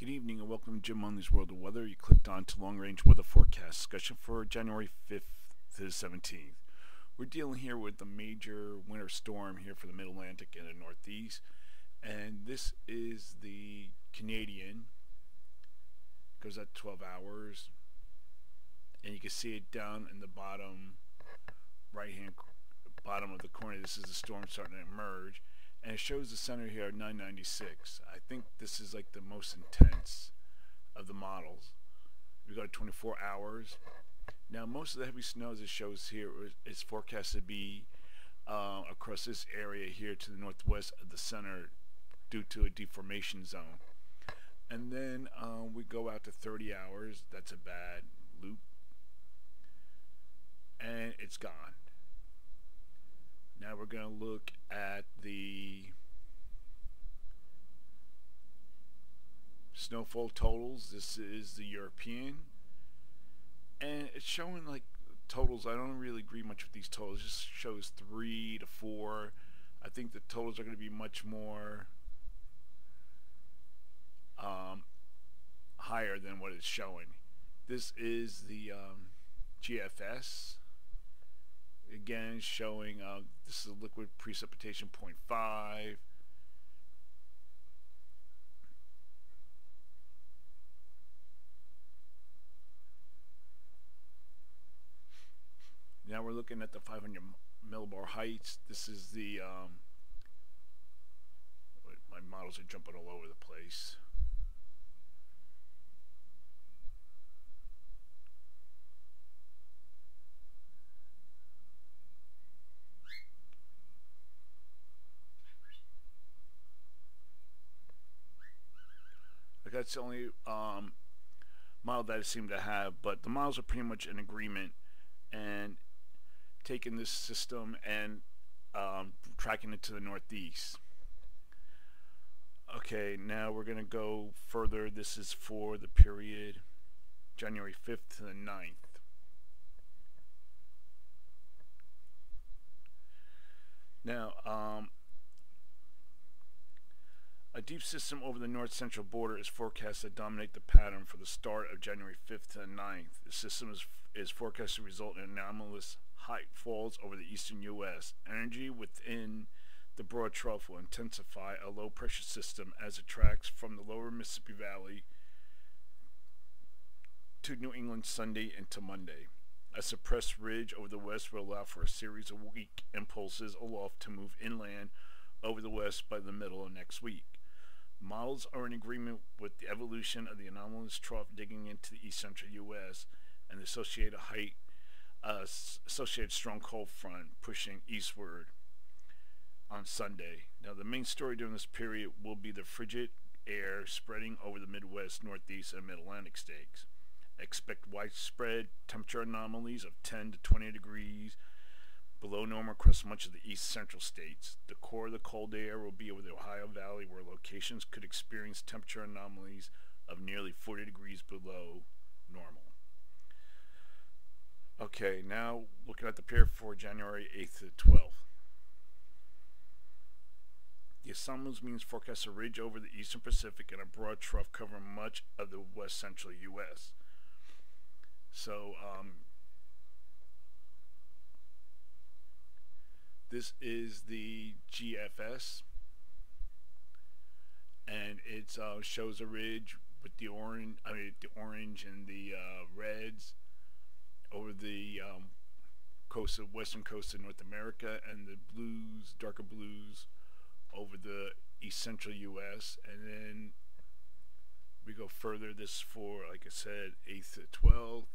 Good evening and welcome to Jim Munley's World of Weather. You clicked on to Long Range Weather Forecast discussion for January 5th to the 17th. We're dealing here with the major winter storm here for the Mid-Atlantic and the Northeast. And this is the Canadian. Goes at 12 hours. And you can see it down in the bottom bottom of the corner. This is the storm starting to emerge. And it shows the center here at 996. I think this is like the most intense of the models. We go to 24 hours. Now most of the heavy snow, as it shows here, is forecast to be across this area here to the northwest of the center due to a deformation zone. And then we go out to 30 hours. That's a bad loop. And it's gone. Now we're going to look at the snowfall totals. This is the European. And it's showing like totals. I don't really agree much with these totals. It just shows 3 to 4. I think the totals are going to be much more higher than what it's showing. This is the GFS. Again, showing this is a liquid precipitation 0.5. Now we're looking at the 500 millibar heights. This is the my models are jumping all over the place. That's the only model that I seem to have, but the models are pretty much in agreement and taking this system and tracking it to the northeast. Okay, now we're going to go further. This is for the period January 5th to the 9th. Now, a deep system over the north-central border is forecast to dominate the pattern for the start of January 5th to the 9th. The system is forecast to result in anomalous height falls over the eastern U.S. Energy within the broad trough will intensify a low-pressure system as it tracks from the lower Mississippi Valley to New England Sunday into Monday. A suppressed ridge over the west will allow for a series of weak impulses aloft to move inland over the west by the middle of next week. Models are in agreement with the evolution of the anomalous trough digging into the east central U.S. and the associated associated strong cold front pushing eastward on Sunday. Now the main story during this period will be the frigid air spreading over the Midwest, Northeast, and Mid-Atlantic states. Expect widespread temperature anomalies of 10 to 20 degrees below normal across much of the east central states. The core of the cold air will be over the Ohio Valley, where locations could experience temperature anomalies of nearly 40 degrees below normal. Okay, now looking at the period for January 8th to the 12th. The anomalies means forecast a ridge over the eastern Pacific and a broad trough covering much of the west central U.S. So, this is the GFS, and it shows a ridge with the orange, and the reds over the western coast of North America, and the blues, darker blues, over the east central U.S. And then we go further. This for, like I said, 8th to 12th.